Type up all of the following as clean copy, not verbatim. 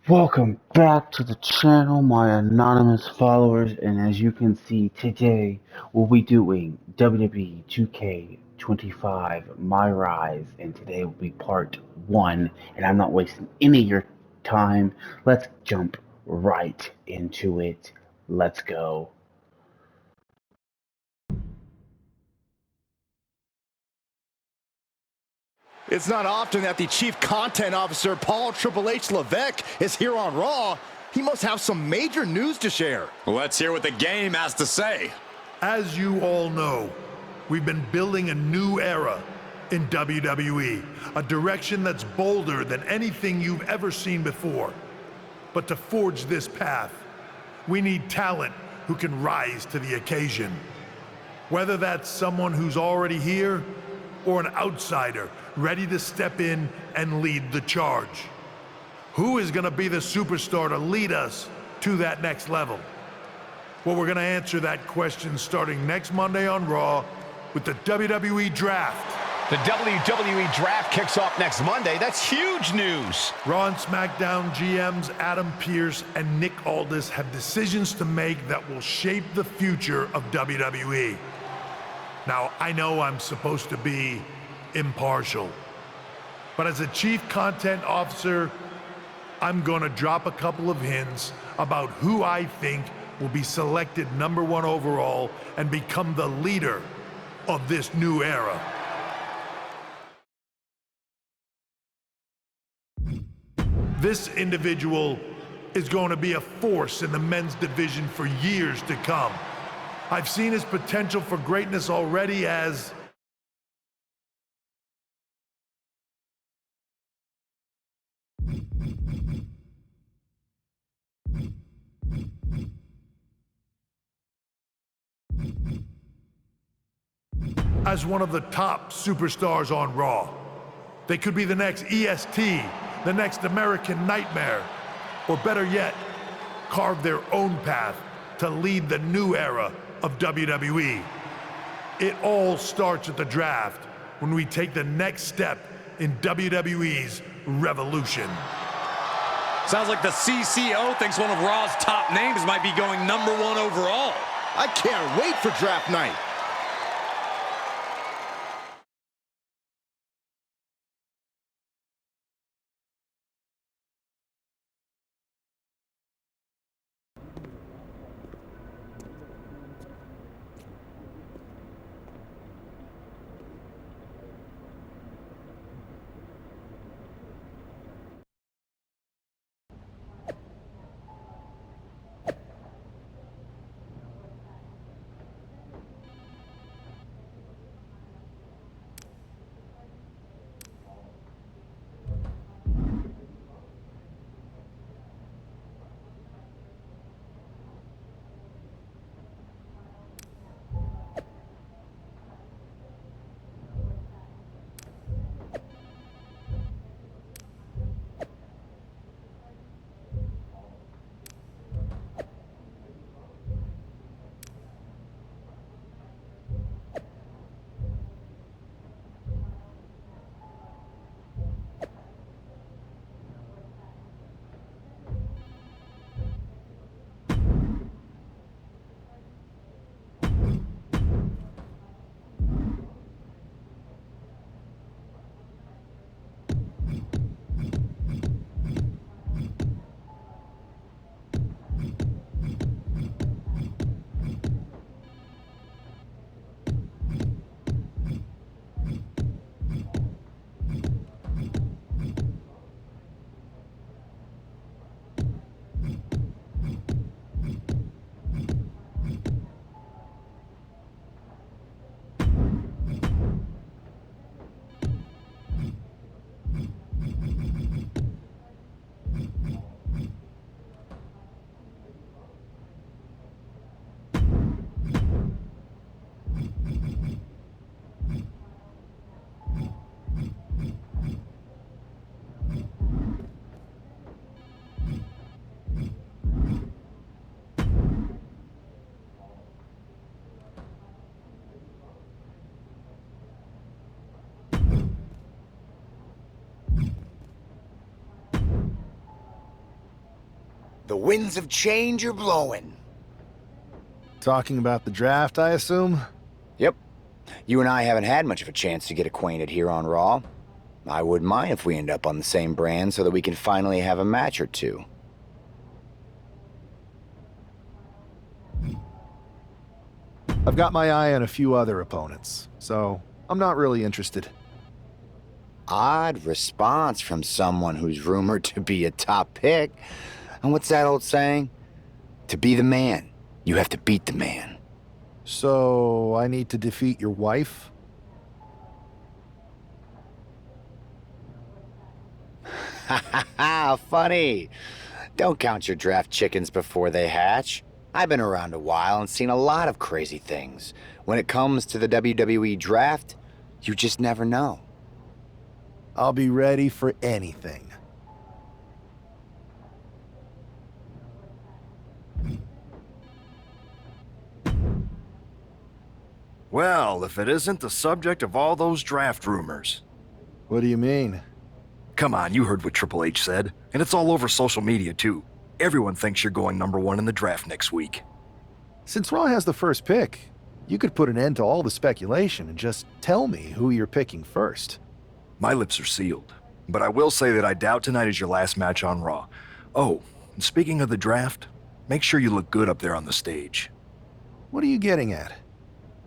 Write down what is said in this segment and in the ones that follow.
Welcome back to the channel, my anonymous followers, and as you can see today, we'll be doing WWE2K25 MyRise, and today will be part 1, and I'm not wasting any of your time. Let's jump right into it. Let's go. It's not often that the Chief Content Officer, Paul Triple H Levesque, is here on Raw. He must have some major news to share. Let's hear what the game has to say. As you all know, we've been building a new era in WWE, a direction that's bolder than anything you've ever seen before. But to forge this path, we need talent who can rise to the occasion. Whether that's someone who's already here or an outsider ready to step in and lead the charge. Who is going to be the superstar to lead us to that next level? Well, we're going to answer that question starting next Monday on Raw with the WWE Draft. The WWE Draft kicks off next Monday. That's huge news. Raw and SmackDown GMs Adam Pearce and Nick Aldis have decisions to make that will shape the future of WWE. Now, I know I'm supposed to be impartial, but as a Chief Content Officer, I'm gonna drop a couple of hints about who I think will be selected #1 overall and become the leader of this new era. This individual is going to be a force in the men's division for years to come. I've seen his potential for greatness already as one of the top superstars on Raw. They could be the next EST, the next American Nightmare, or better yet, carve their own path to lead the new era of WWE. It all starts at the draft when we take the next step in WWE's revolution. Sounds like the CCO thinks one of Raw's top names might be going #1 overall. I can't wait for draft night. The winds of change are blowing. Talking about the draft, I assume? Yep. You and I haven't had much of a chance to get acquainted here on Raw. I wouldn't mind if we end up on the same brand so that we can finally have a match or two. I've got my eye on a few other opponents, so I'm not really interested. Odd response from someone who's rumored to be a top pick. And what's that old saying? To be the man, you have to beat the man. So, I need to defeat your wife? Ha ha, funny. Don't count your draft chickens before they hatch. I've been around a while and seen a lot of crazy things. When it comes to the WWE draft, you just never know. I'll be ready for anything. Well, if it isn't the subject of all those draft rumors. What do you mean? Come on, you heard what Triple H said. And it's all over social media, too. Everyone thinks you're going #1 in the draft next week. Since Raw has the first pick, you could put an end to all the speculation and just tell me who you're picking first. My lips are sealed. But I will say that I doubt tonight is your last match on Raw. Oh, and speaking of the draft, make sure you look good up there on the stage. What are you getting at?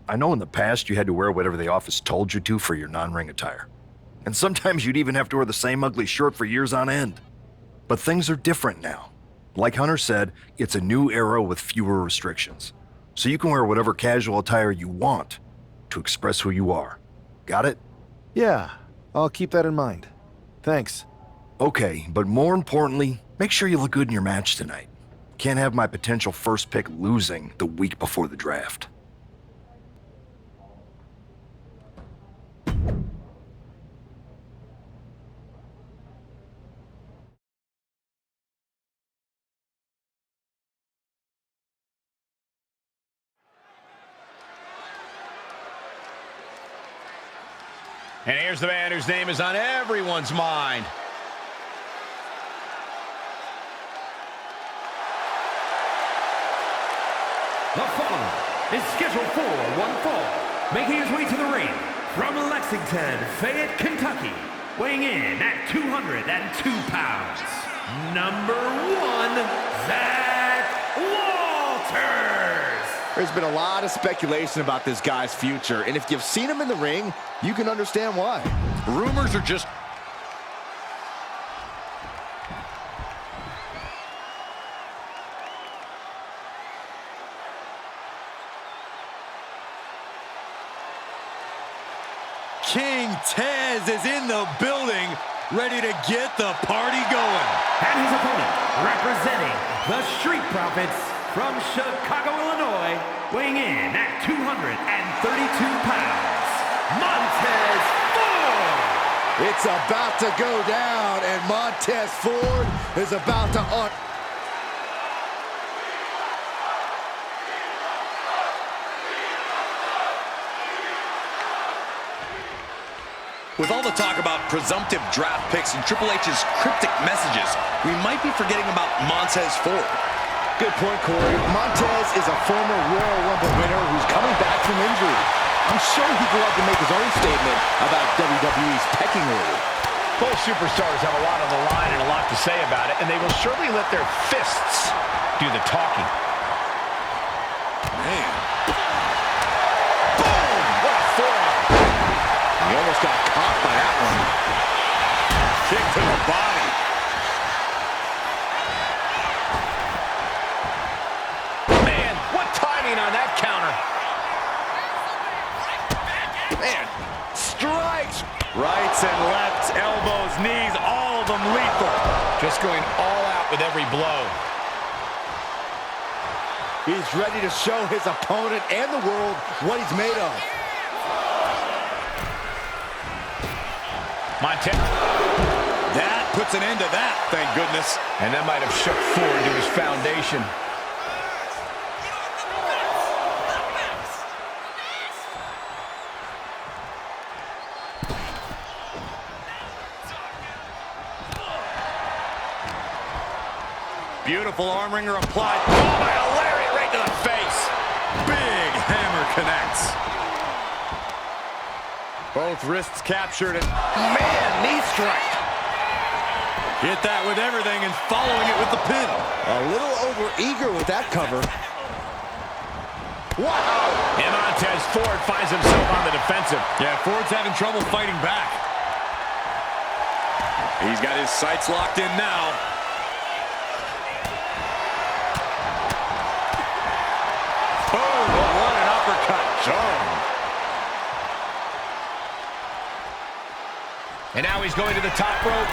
I know in the past you had to wear whatever the office told you to for your non-ring attire. And sometimes you'd even have to wear the same ugly shirt for years on end. But things are different now. Like Hunter said, it's a new era with fewer restrictions. So you can wear whatever casual attire you want to express who you are. Got it? Yeah, I'll keep that in mind. Thanks. Okay, but more importantly, make sure you look good in your match tonight. Can't have my potential first pick losing the week before the draft. And here's the man whose name is on everyone's mind. The following is scheduled for one fall, making his way to the ring from Lexington, Fayette, Kentucky, weighing in at 202 pounds, #1, Zach Walters. There's been a lot of speculation about this guy's future, and if you've seen him in the ring, you can understand why. Rumors are just... King Tez is in the building, ready to get the party going. And his opponent, representing the Street Profits from Chicago, Illinois, weighing in at 232 pounds, Montez Ford. It's about to go down, and Montez Ford is about to With all the talk about presumptive draft picks and Triple H's cryptic messages, we might be forgetting about Montez Ford. Good point, Corey. Montez is a former Royal Rumble winner who's coming back from injury. I'm sure he'd love to make his own statement about WWE's pecking order. Both superstars have a lot on the line and a lot to say about it, and they will surely let their fists do the talking. Man. Boom! What a forearm! He almost got caught by that one. Kick to the body. Man, what timing on that counter. Man, strikes! Rights and lefts, elbows, knees, all of them lethal. Just going all out with every blow. He's ready to show his opponent and the world what he's made of. Montez. That puts an end to that, thank goodness. And that might have shook Ford to his foundation. Beautiful arm wringer applied. Oh, by a lariat right to the face. Big hammer connects. Both wrists captured, and man, knee strike. Hit that with everything and following it with the pin. A little over-eager with that cover. Wow! And Montez Ford finds himself on the defensive. Yeah, Ford's having trouble fighting back. He's got his sights locked in now. Boom! What an uppercut. Jarring. And now he's going to the top rope.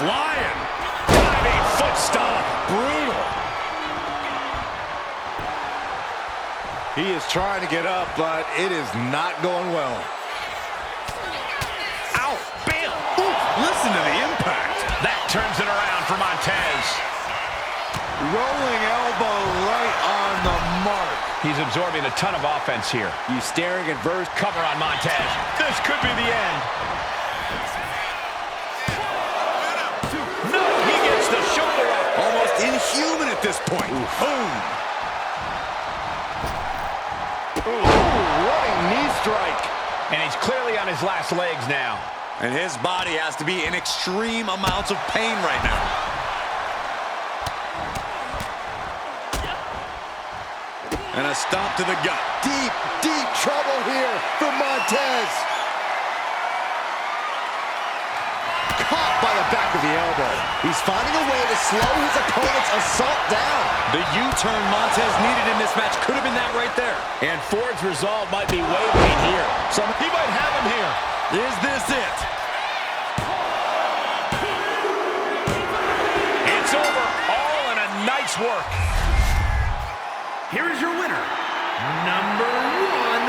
Flying. Diving foot stomp. Brutal. He is trying to get up, but it is not going well. Ow. Bam. Ooh, listen to the impact. That turns it around for Montez. Rolling elbow right on the mark. He's absorbing a ton of offense here. You staring at Verse. Cover on Montez. This could be the end. No, he gets the shoulder up. Almost inhuman at this point. Boom. What a knee strike. And he's clearly on his last legs now. And his body has to be in extreme amounts of pain right now. And a stomp to the gut. Deep, deep trouble here for Montez. Caught by the back of the elbow. He's finding a way to slow his opponent's assault down. The U-turn Montez needed in this match could have been that right there. And Ford's resolve might be wavering here. He might have him here. Is this it? It's over. All in a night's work. Here is your winner, number 1,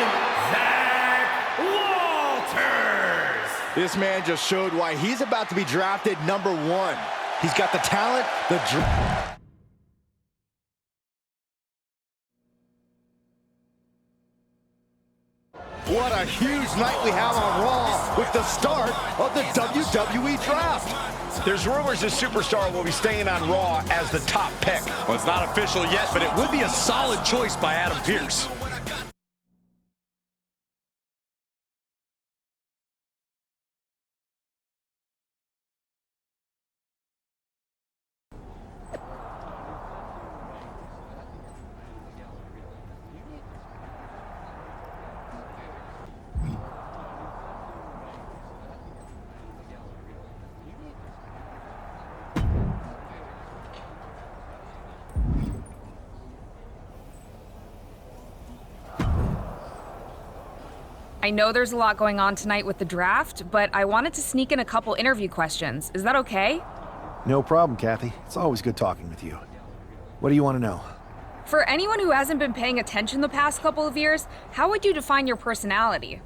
Zach Walters. This man just showed why he's about to be drafted number 1. He's got the talent, the What a huge night we have on Raw with the start of the WWE Draft. There's rumors this superstar will be staying on Raw as the top pick. Well, it's not official yet, but it would be a solid choice by Adam Pearce. I know there's a lot going on tonight with the draft, but I wanted to sneak in a couple interview questions. Is that okay? No problem, Kathy. It's always good talking with you. What do you want to know? For anyone who hasn't been paying attention the past couple of years, how would you define your personality?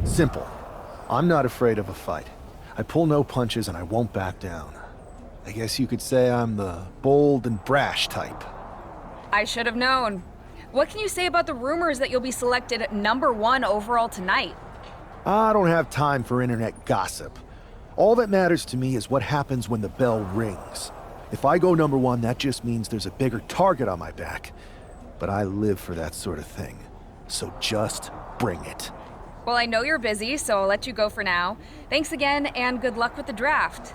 Simple. I'm not afraid of a fight. I pull no punches and I won't back down. I guess you could say I'm the bold and brash type. I should have known. What can you say about the rumors that you'll be selected at number 1 overall tonight? I don't have time for internet gossip. All that matters to me is what happens when the bell rings. If I go number 1, that just means there's a bigger target on my back. But I live for that sort of thing. So just bring it. Well, I know you're busy, so I'll let you go for now. Thanks again, and good luck with the draft.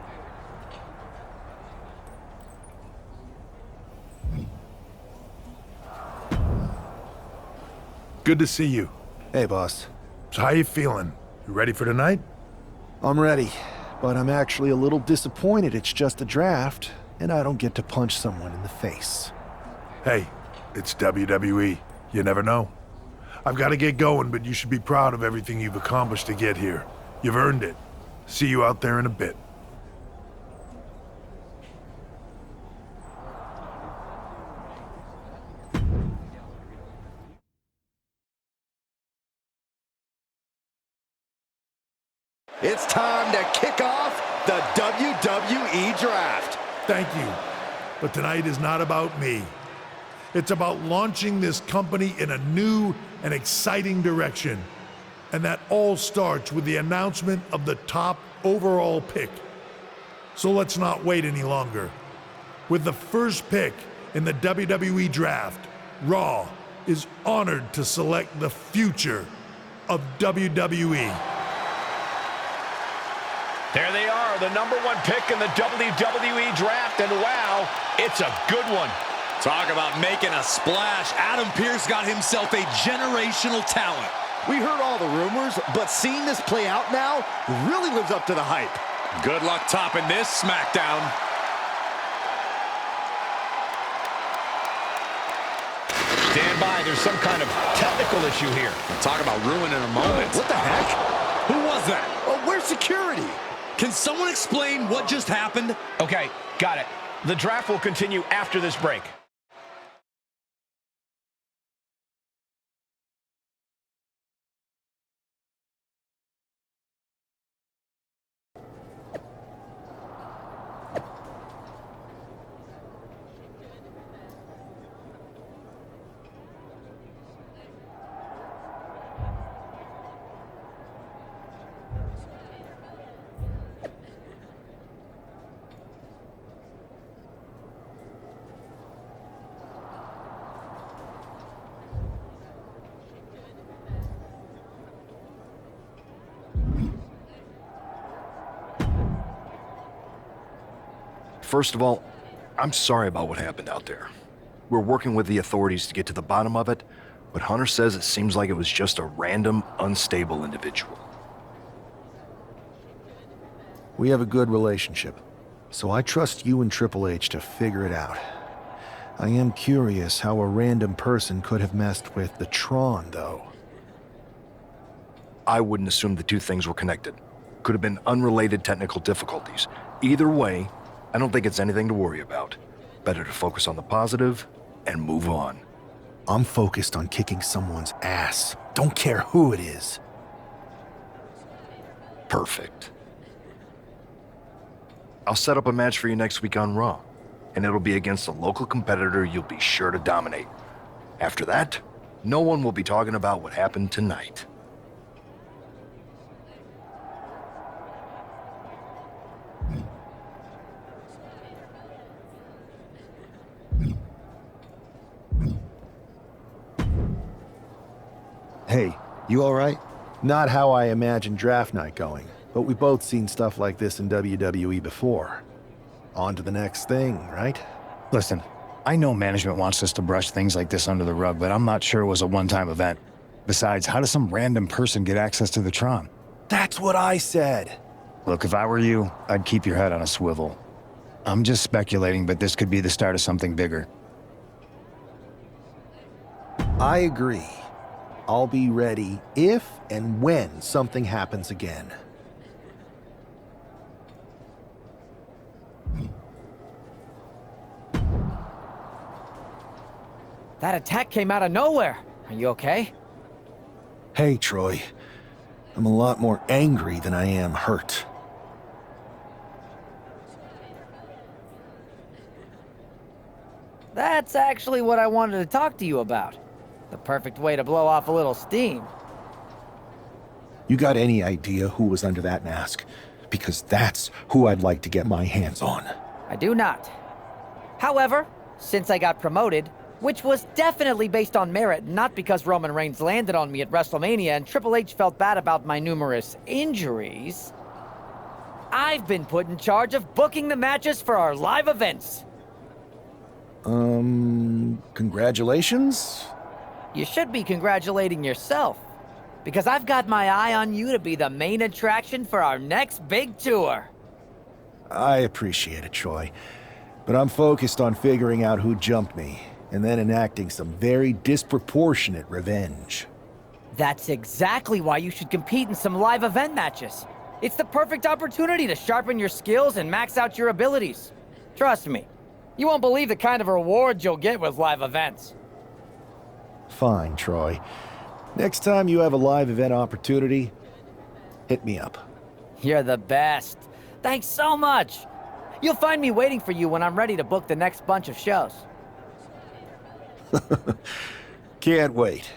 Good to see you. Hey, boss. So how you feeling? You ready for tonight? I'm ready, but I'm actually a little disappointed it's just a draft, and I don't get to punch someone in the face. Hey, it's WWE. You never know. I've got to get going, but you should be proud of everything you've accomplished to get here. You've earned it. See you out there in a bit. It's time to kick off the WWE Draft. Thank you. But tonight is not about me. It's about launching this company in a new and exciting direction. And that all starts with the announcement of the top overall pick. So let's not wait any longer. With the first pick in the WWE Draft, Raw is honored to select the future of WWE. There they are, the #1 pick in the WWE Draft, and wow, it's a good one. Talk about making a splash. Adam Pearce got himself a generational talent. We heard all the rumors, but seeing this play out now really lives up to the hype. Good luck topping this SmackDown. Stand by, there's some kind of technical issue here. Talk about ruining a moment. What the heck? Who was that? Oh, where's security? Can someone explain what just happened? Okay, got it. The draft will continue after this break. First of all, I'm sorry about what happened out there. We're working with the authorities to get to the bottom of it, but Hunter says it seems like it was just a random, unstable individual. We have a good relationship, so I trust you and Triple H to figure it out. I am curious how a random person could have messed with the Tron, though. I wouldn't assume the two things were connected. Could have been unrelated technical difficulties. Either way, I don't think it's anything to worry about. Better to focus on the positive and move on. I'm focused on kicking someone's ass. Don't care who it is. Perfect. I'll set up a match for you next week on Raw, and it'll be against a local competitor you'll be sure to dominate. After that, no one will be talking about what happened tonight. Hey, you all right? Not how I imagined draft night going, but we both seen stuff like this in WWE before. On to the next thing, right? Listen, I know management wants us to brush things like this under the rug, but I'm not sure it was a one-time event. Besides, how does some random person get access to the Tron? That's what I said. Look, if I were you, I'd keep your head on a swivel. I'm just speculating, but this could be the start of something bigger. I agree. I'll be ready if and when something happens again. That attack came out of nowhere. Are you okay? Hey, Troy. I'm a lot more angry than I am hurt. That's actually what I wanted to talk to you about. The perfect way to blow off a little steam. You got any idea who was under that mask? Because that's who I'd like to get my hands on. I do not. However, since I got promoted, which was definitely based on merit, not because Roman Reigns landed on me at WrestleMania and Triple H felt bad about my numerous injuries, I've been put in charge of booking the matches for our live events. Congratulations? You should be congratulating yourself, because I've got my eye on you to be the main attraction for our next big tour. I appreciate it, Troy, but I'm focused on figuring out who jumped me, and then enacting some very disproportionate revenge. That's exactly why you should compete in some live event matches. It's the perfect opportunity to sharpen your skills and max out your abilities. Trust me, you won't believe the kind of rewards you'll get with live events. Fine, Troy. Next time you have a live event opportunity, hit me up. You're the best. Thanks so much. You'll find me waiting for you when I'm ready to book the next bunch of shows. Can't wait.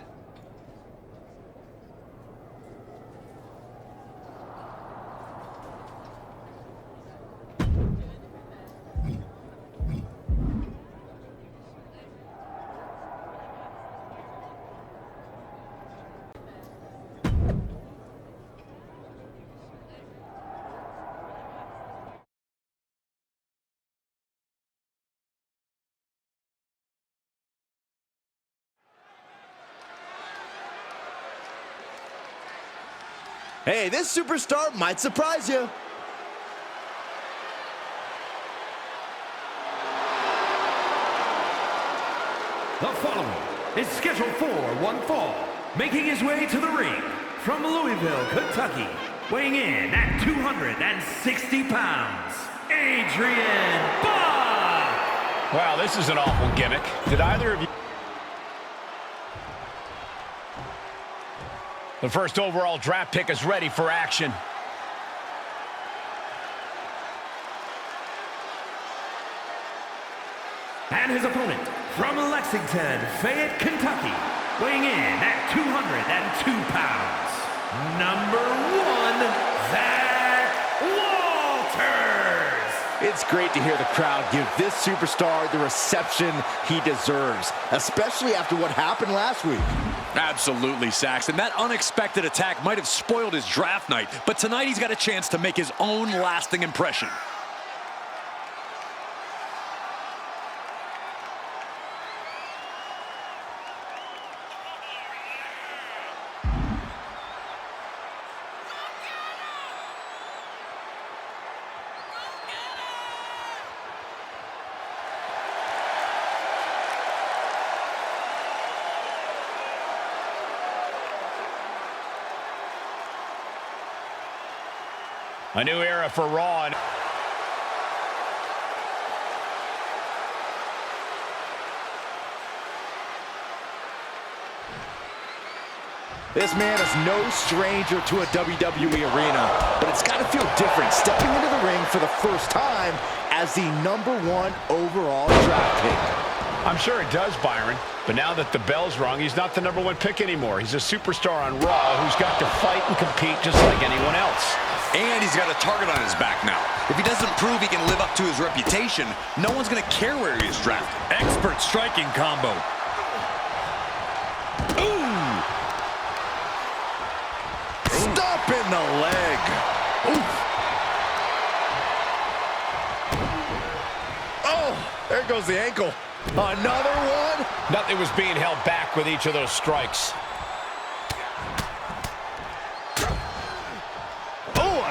Hey, this superstar might surprise you. The following is scheduled for one fall, making his way to the ring from Louisville, Kentucky, weighing in at 260 pounds, Adrian Buck! Wow, this is an awful gimmick. Did either of you... The first overall draft pick is ready for action. And his opponent from Lexington, Fayette, Kentucky, weighing in at 202 pounds, number 1, Zach Walters. It's great to hear the crowd give this superstar the reception he deserves, especially after what happened last week. Absolutely, Saxton. That unexpected attack might have spoiled his draft night, but tonight he's got a chance to make his own lasting impression. A new era for Raw. This man is no stranger to a WWE arena, but it's got to feel different stepping into the ring for the first time as the #1 overall draft pick. I'm sure it does, Byron. But now that the bell's rung, he's not the #1 pick anymore. He's a superstar on Raw who's got to fight and compete just like anyone else. And he's got a target on his back now. If he doesn't prove he can live up to his reputation, no one's going to care where he is drafted. Expert striking combo. Ooh! Stop in the leg. Oof. Oh, there goes the ankle. Another one. Nothing was being held back with each of those strikes.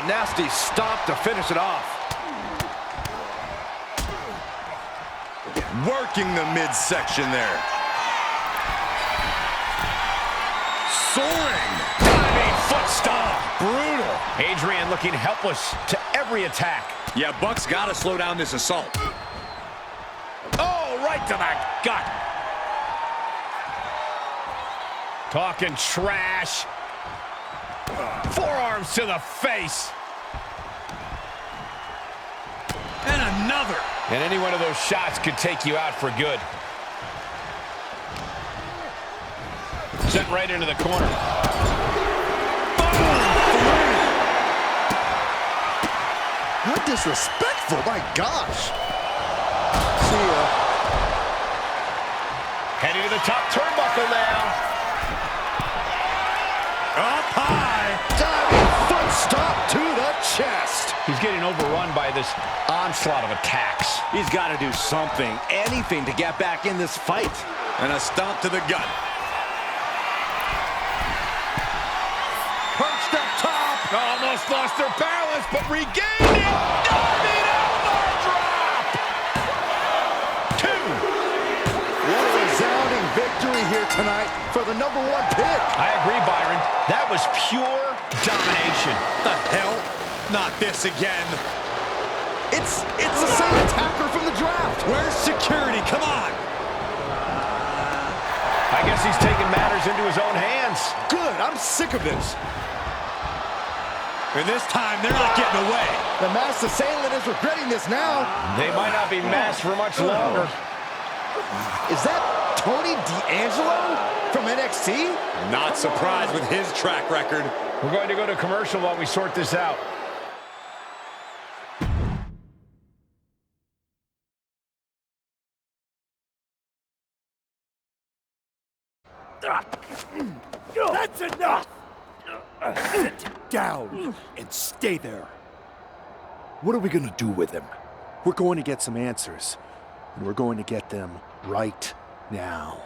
Nasty stop to finish it off. Working the midsection there. Soaring. Diving foot stomp. Brutal. Adrian looking helpless to every attack. Yeah, Buck's got to slow down this assault. Oh, right to the gut. Talking trash. Forearms to the face. And another. And any one of those shots could take you out for good. Sent right into the corner. How disrespectful, my gosh. See ya. Heading to the top turnbuckle now. Up high. Diving foot stop to the chest. He's getting overrun by this onslaught of attacks. He's got to do something, anything to get back in this fight. And a stomp to the gut. Perched up top. Almost lost their balance, but regained it. Diving elbow drop. 2. What a resounding victory here tonight for the #1 pick. I agree, Byron. That was pure domination. The hell? Not this again. It's the same attacker from the draft. Where's security? Come on. I guess he's taking matters into his own hands. Good. I'm sick of this. And this time, they're not getting away. The masked assailant is regretting this now. They might not be masked for much longer. Is that Tony D'Angelo from NXT? Not surprised with his track record. We're going to go to commercial while we sort this out. That's enough! Sit down and stay there. What are we gonna do with him? We're going to get some answers, and we're going to get them right now.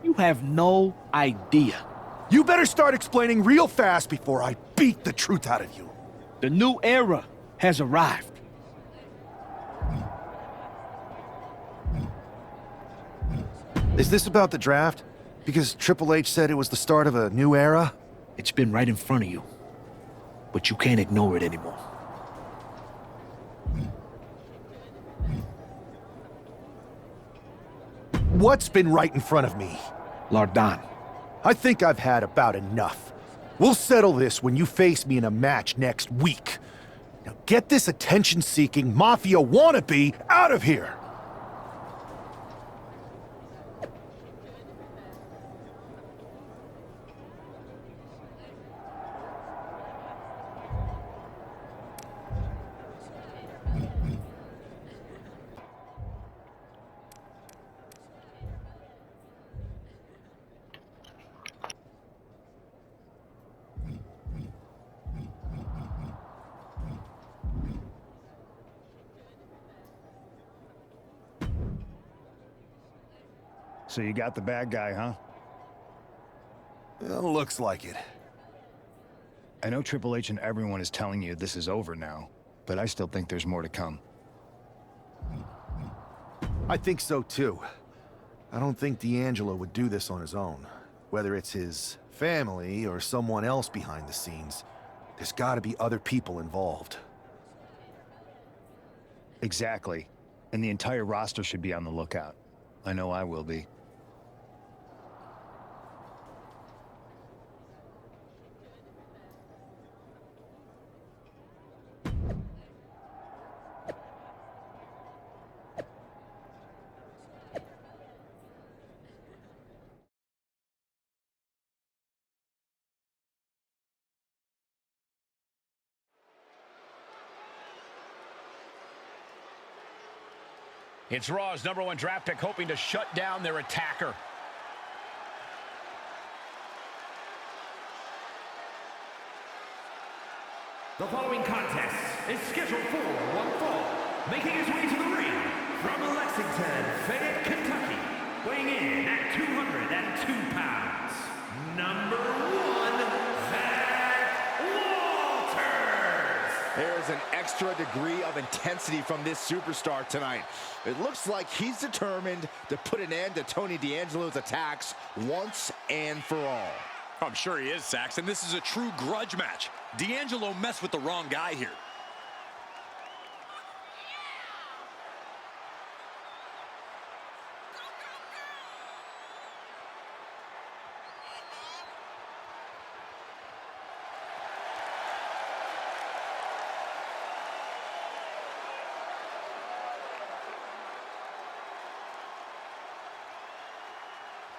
You have no idea. You better start explaining real fast before I beat the truth out of you. The new era has arrived. Is this about the draft? Because Triple H said it was the start of a new era? It's been right in front of you, but you can't ignore it anymore. What's been right in front of me? Lardan. I think I've had about enough. We'll settle this when you face me in a match next week. Now get this attention-seeking mafia wannabe out of here! So you got the bad guy, huh? Well, looks like it. I know Triple H and everyone is telling you this is over now, but I still think there's more to come. I think so too. I don't think D'Angelo would do this on his own. Whether it's his family or someone else behind the scenes, there's gotta be other people involved. Exactly. And the entire roster should be on the lookout. I know I will be. It's Raw's #1 draft pick hoping to shut down their attacker. The following contest is scheduled for one fall. Making his way to the ring from Lexington, Fayette, Kentucky. Weighing in at 202 pounds. #1, Zach Walters. There's an extra degree of intensity from this superstar tonight. It looks like he's determined to put an end to Tony D'Angelo's attacks once and for all. I'm sure he is, Saxon. This is a true grudge match. D'Angelo messed with the wrong guy here.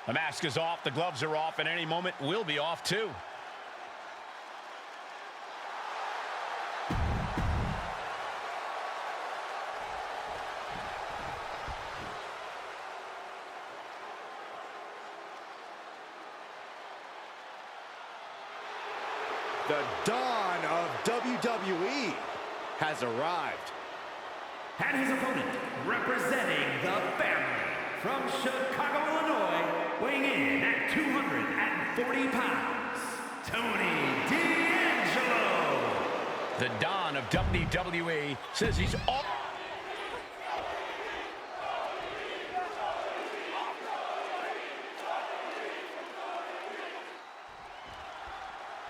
The mask is off, the gloves are off, and any moment we'll be off too. The dawn of WWE has arrived. And his opponent, representing the family from Chicago, Illinois, weighing in at 240 pounds, Tony D'Angelo. The Don of WWE says he's off.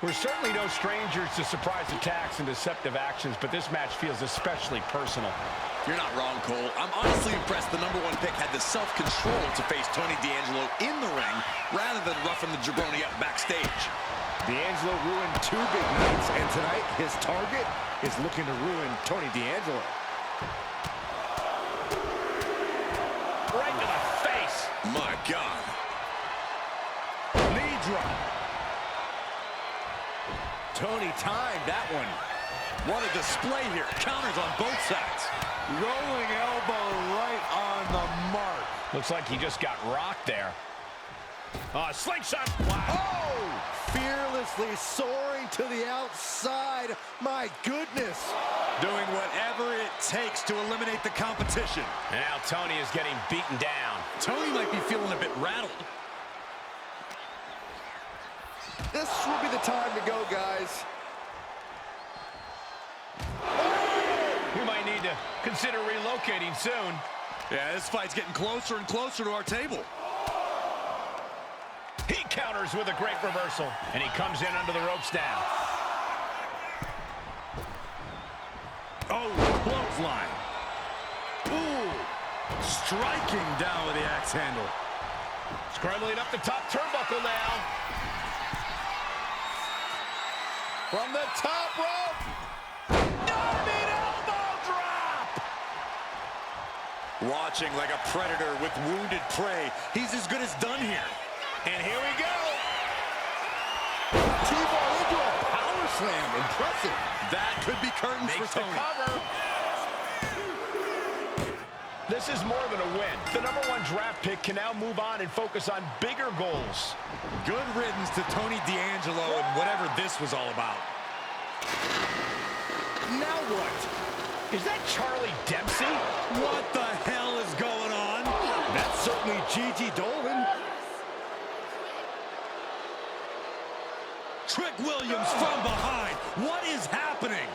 We're certainly no strangers to surprise attacks and deceptive actions, but this match feels especially personal. You're not wrong, Cole. I'm honestly impressed the #1 pick had the self-control to face Tony D'Angelo in the ring rather than roughing the jabroni up backstage. D'Angelo ruined 2 big nights, and tonight his target is looking to ruin Tony D'Angelo. Right to the face. My God. Knee drop. Tony timed that one. What a display here. Counters on both sides. Rolling elbow right on the mark. Looks like he just got rocked there. Slingshot. Wow. Oh! Fearlessly soaring to the outside. My goodness. Doing whatever it takes to eliminate the competition. Now Tony is getting beaten down. Tony might be feeling a bit rattled. This will be the time to go, guys. We might need to consider relocating soon. Yeah, this fight's getting closer and closer to our table. He counters with a great reversal, and he comes in under the ropes now. Oh, clothesline. Ooh, striking down with the axe handle. Scrambling up the top turnbuckle now. From the top rope. Diving elbow drop. Watching like a predator with wounded prey. He's as good as done here. And here we go. T-ball into a power slam. Impressive. That could be curtains Makes for the Tony. cover. This is more than a win. The #1 draft pick can now move on and focus on bigger goals. Good riddance to Tony D'Angelo and whatever this was all about. Now what? Is that Charlie Dempsey? What the hell is going on? That's certainly Gigi Dolan. Trick Williams from behind. What is happening?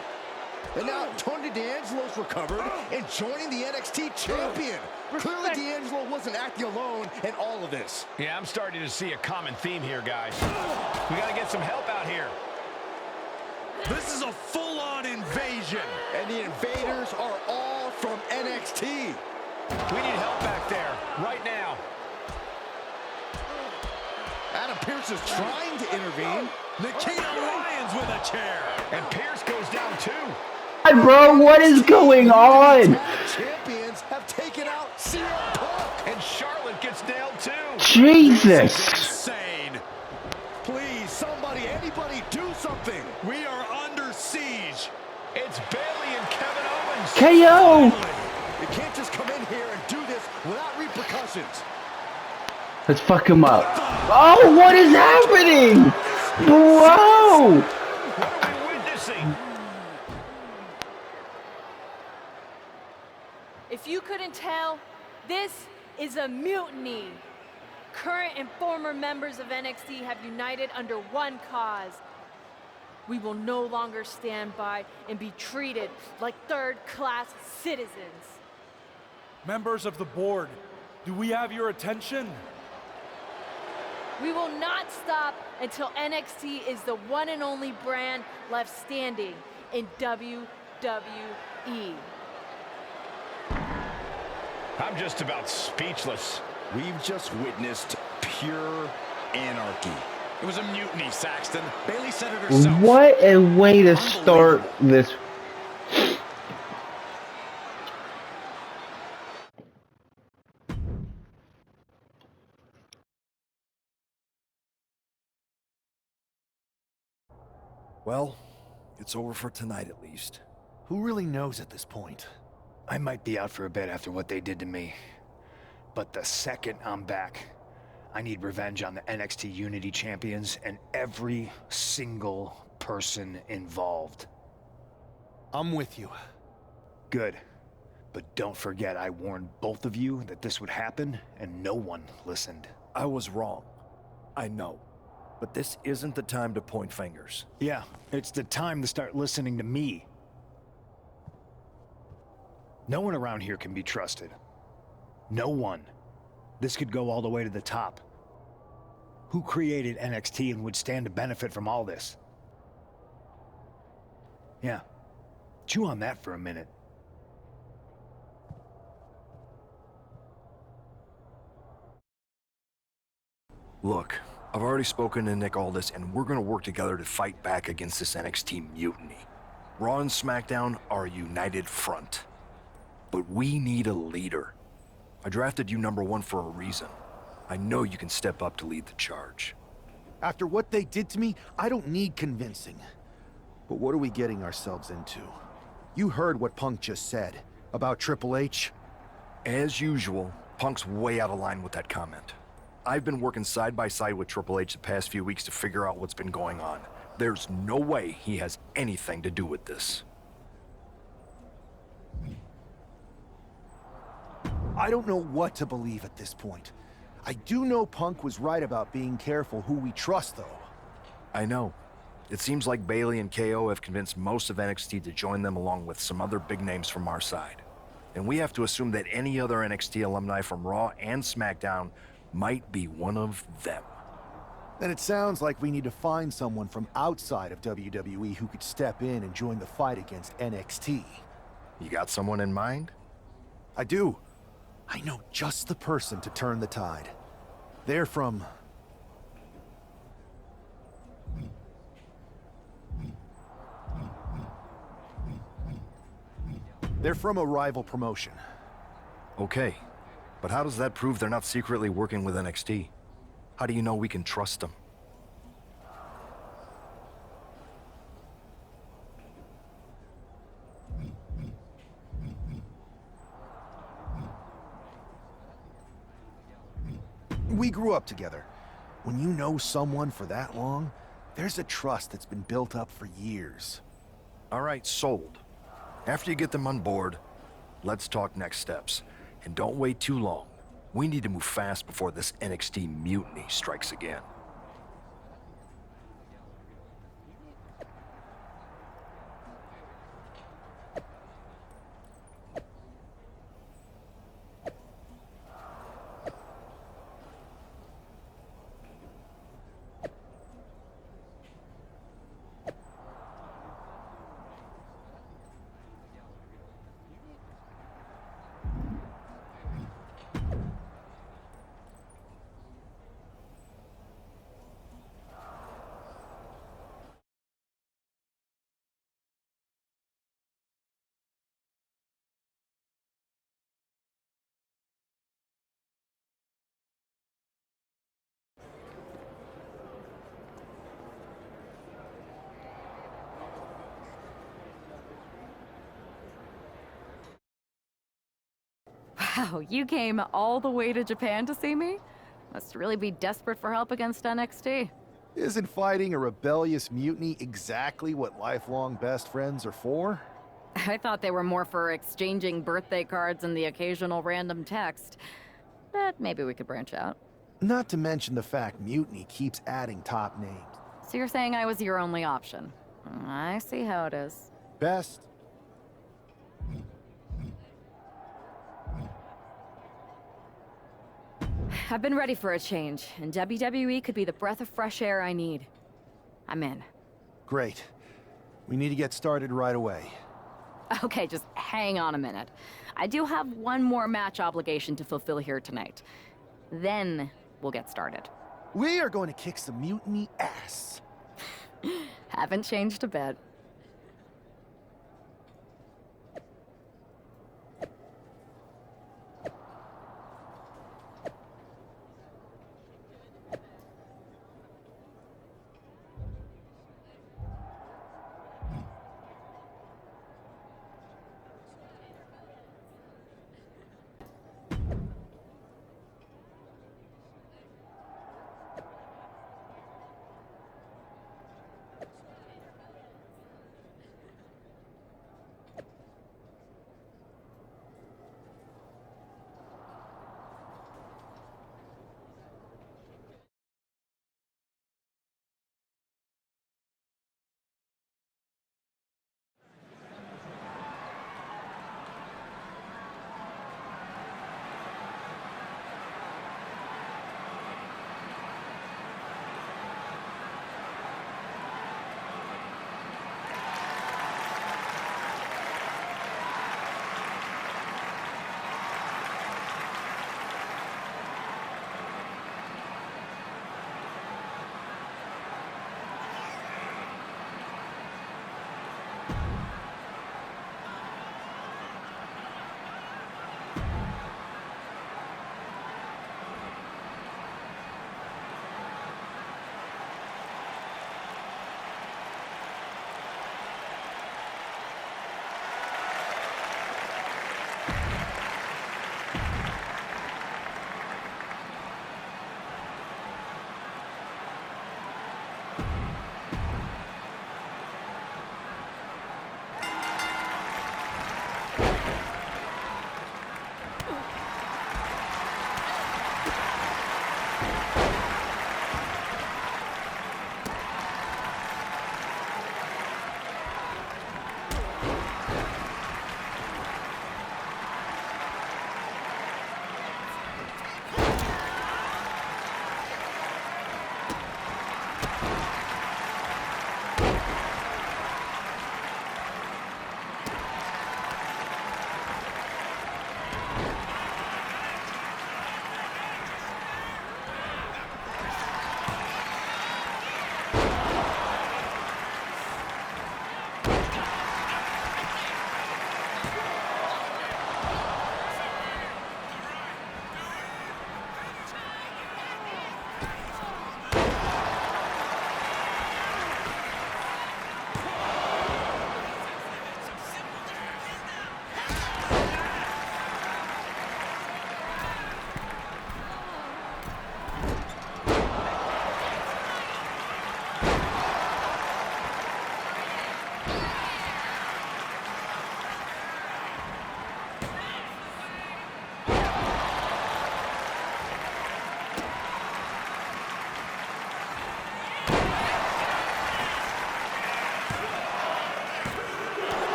And now Tony D'Angelo's recovered and joining the NXT champion. Clearly D'Angelo wasn't acting alone in all of this. Yeah, I'm starting to see a common theme here, guys. We got to get some help out here. This is a full-on invasion. And the invaders are all from NXT. We need help back there, right now. Adam Pearce is trying to intervene. Nikita Lyons with a chair. And Pierce goes down too. Bro, what is going on? Champions have taken out CM Punk. And Charlotte gets nailed too. Jesus. Insane. Please, somebody, anybody, do something. We are under siege. It's Bayley and Kevin Owens. KO. You can't just come in here and do this without repercussions. Let's fuck him up. Oh, what is happening? Bro. What are we witnessing? If you couldn't tell, this is a mutiny. Current and former members of NXT have united under one cause. We will no longer stand by and be treated like third-class citizens. Members of the board, do we have your attention? We will not stop until NXT is the one and only brand left standing in WWE. I'm just about speechless. We've just witnessed pure anarchy. It was a mutiny, Saxton. Bayley said it herself. What a way to start this. Well, it's over for tonight at least. Who really knows at this point? I might be out for a bit after what they did to me. But the second I'm back, I need revenge on the NXT Unity Champions and every single person involved. I'm with you. Good. But don't forget I warned both of you that this would happen, and no one listened. I was wrong. I know. But this isn't the time to point fingers. Yeah, it's the time to start listening to me. No one around here can be trusted. No one. This could go all the way to the top. Who created NXT and would stand to benefit from all this? Yeah. Chew on that for a minute. Look, I've already spoken to Nick Aldis, and we're gonna work together to fight back against this NXT mutiny. Raw and SmackDown are a united front. But we need a leader. I drafted you #1 for a reason. I know you can step up to lead the charge. After what they did to me, I don't need convincing. But what are we getting ourselves into? You heard what Punk just said about Triple H. As usual, Punk's way out of line with that comment. I've been working side by side with Triple H the past few weeks to figure out what's been going on. There's no way he has anything to do with this. I don't know what to believe at this point. I do know Punk was right about being careful who we trust, though. I know. It seems like Bayley and KO have convinced most of NXT to join them along with some other big names from our side. And we have to assume that any other NXT alumni from Raw and SmackDown might be one of them. Then it sounds like we need to find someone from outside of WWE who could step in and join the fight against NXT. You got someone in mind? I do. I know just the person to turn the tide. They're from... They're from a rival promotion. Okay, but how does that prove they're not secretly working with NXT? How do you know we can trust them? We grew up together. When you know someone for that long, there's a trust that's been built up for years. All right, sold. After you get them on board, let's talk next steps. And don't wait too long. We need to move fast before this NXT mutiny strikes again. Wow, you came all the way to Japan to see me? Must really be desperate for help against NXT. Isn't fighting a rebellious mutiny exactly what lifelong best friends are for? I thought they were more for exchanging birthday cards and the occasional random text. But maybe we could branch out. Not to mention the fact Mutiny keeps adding top names. So you're saying I was your only option? I see how it is. Best. I've been ready for a change, and WWE could be the breath of fresh air I need. I'm in. Great. We need to get started right away. Okay, just hang on a minute. I do have one more match obligation to fulfill here tonight. Then we'll get started. We are going to kick some Mutiny ass. Haven't changed a bit.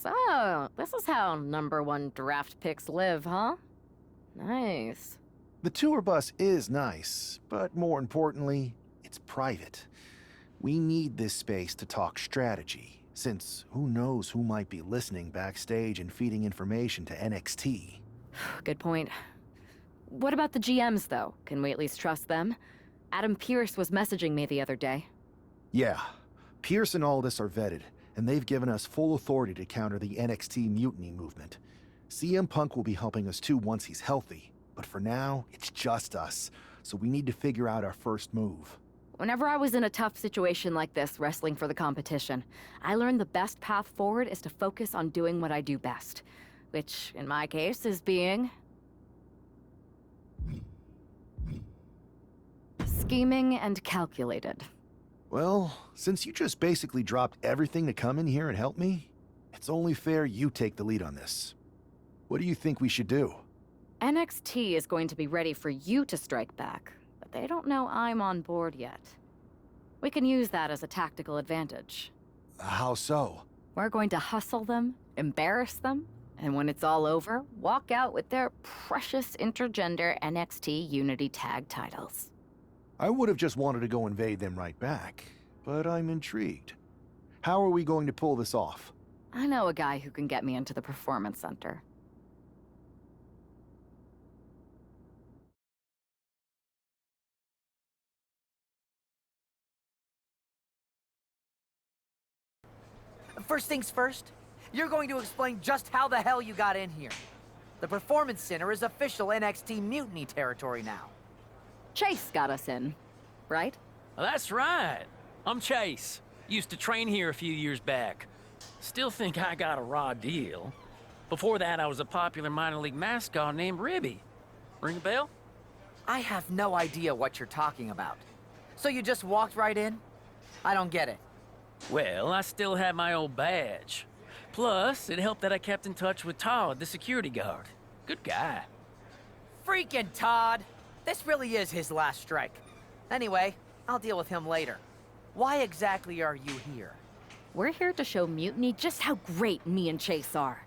So, this is how #1 draft picks live, huh? Nice. The tour bus is nice, but more importantly, it's private. We need this space to talk strategy, since who knows who might be listening backstage and feeding information to NXT. Good point. What about the GMs, though? Can we at least trust them? Adam Pearce was messaging me the other day. Yeah, Pierce and Aldis are vetted, and they've given us full authority to counter the NXT mutiny movement. CM Punk will be helping us too once he's healthy, but for now, it's just us, so we need to figure out our first move. Whenever I was in a tough situation like this, wrestling for the competition, I learned the best path forward is to focus on doing what I do best. Which, in my case, is being... scheming and calculated. Well, since you just basically dropped everything to come in here and help me, it's only fair you take the lead on this. What do you think we should do? NXT is going to be ready for you to strike back, but they don't know I'm on board yet. We can use that as a tactical advantage. How so? We're going to hustle them, embarrass them, and when it's all over, walk out with their precious intergender NXT Unity Tag titles. I would have just wanted to go invade them right back, but I'm intrigued. How are we going to pull this off? I know a guy who can get me into the Performance Center. First things first, you're going to explain just how the hell you got in here. The Performance Center is official NXT mutiny territory now. Chase got us in, right? That's right. I'm Chase. Used to train here a few years back. Still think I got a raw deal. Before that, I was a popular minor league mascot named Ribby. Ring a bell? I have no idea what you're talking about. So you just walked right in? I don't get it. Well, I still had my old badge. Plus, it helped that I kept in touch with Todd, the security guard. Good guy. Freaking Todd! This really is his last strike. Anyway, I'll deal with him later. Why exactly are you here? We're here to show Mutiny just how great me and Chase are.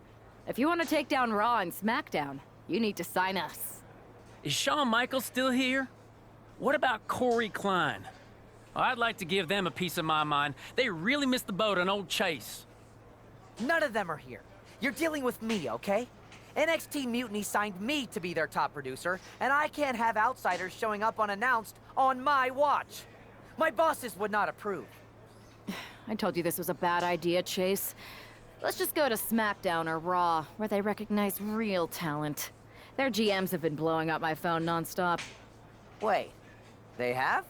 If you want to take down Raw and SmackDown, you need to sign us. Is Shawn Michaels still here? What about Corey Klein? I'd like to give them a piece of my mind. They really missed the boat on old Chase. None of them are here. You're dealing with me, okay? NXT Mutiny signed me to be their top producer, and I can't have outsiders showing up unannounced on my watch. My bosses would not approve. I told you this was a bad idea, Chase. Let's just go to SmackDown or Raw, where they recognize real talent. Their GMs have been blowing up my phone nonstop. Wait, they have?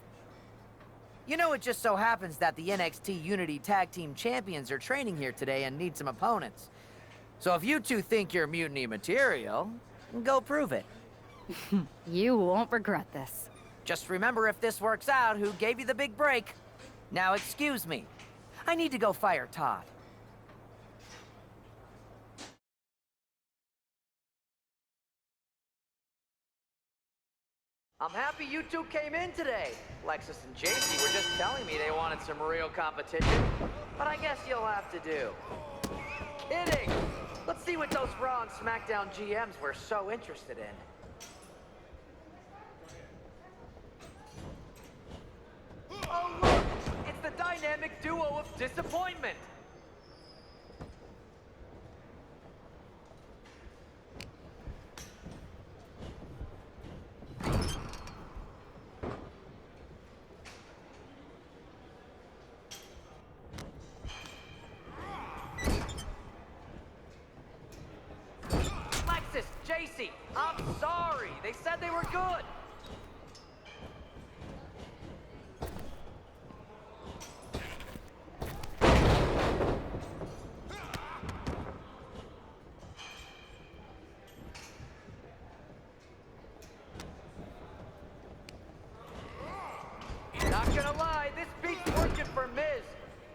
You know, it just so happens that the NXT Unity Tag Team Champions are training here today and need some opponents. So if you two think you're mutiny material, go prove it. You won't regret this. Just remember, if this works out, who gave you the big break. Now excuse me. I need to go fire Todd. I'm happy you two came in today. Lexus and JC were just telling me they wanted some real competition, but I guess you'll have to do. Kidding! Let's see what those Raw and SmackDown GMs were so interested in. Oh look! It's the dynamic duo of disappointment! Lexus, JC, I'm sorry. They said they were good. Not gonna lie, this beats working for Miz.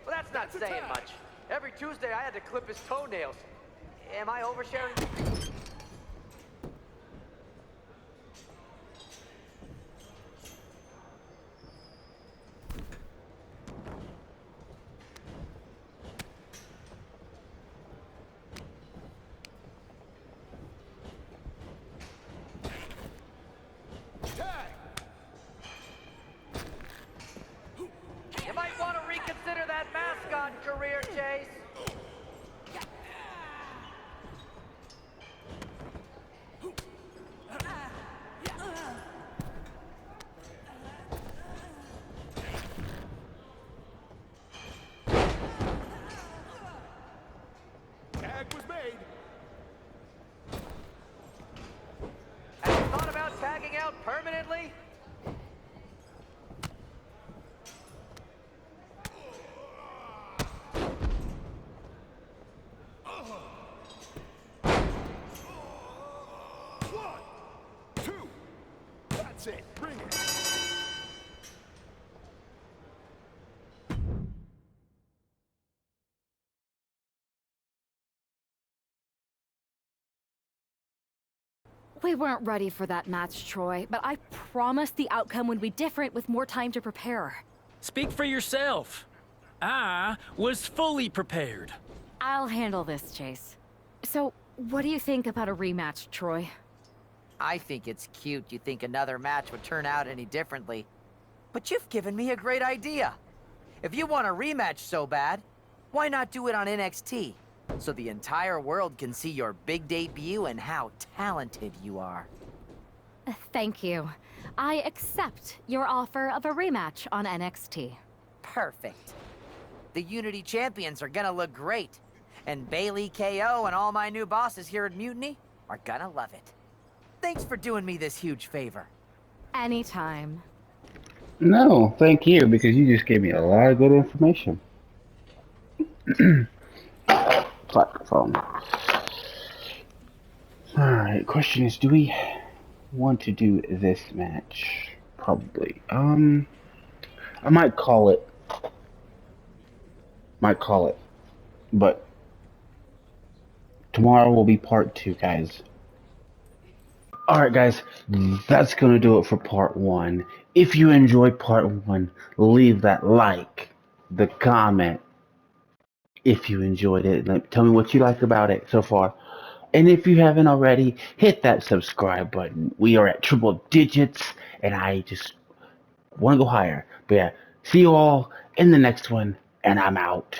Well, that's not saying much. Every Tuesday I had to clip his toenails. Am I oversharing? it. Bring it. We weren't ready for that match, Troy, but I promised the outcome would be different with more time to prepare. Speak for yourself. I was fully prepared. I'll handle this, Chase. So, what do you think about a rematch, Troy? I think it's cute you think another match would turn out any differently. But you've given me a great idea. If you want a rematch so bad, why not do it on NXT? So the entire world can see your big debut and how talented you are. Thank you. I accept your offer of a rematch on NXT. Perfect. The Unity Champions are gonna look great. And Bailey, KO, and all my new bosses here at Mutiny are gonna love it. Thanks for doing me this huge favor. Anytime. No, thank you, because you just gave me a lot of good information. Phone. Alright, question is, do we want to do this match? Probably. I might call it. But tomorrow will be part 2, guys. Alright, guys, that's gonna do it for part 1. If you enjoyed part 1, leave that like, the comment. If you enjoyed it, tell me what you like about it so far. And if you haven't already, hit that subscribe button. We are at triple digits, and I just want to go higher. But yeah, see you all in the next one, and I'm out.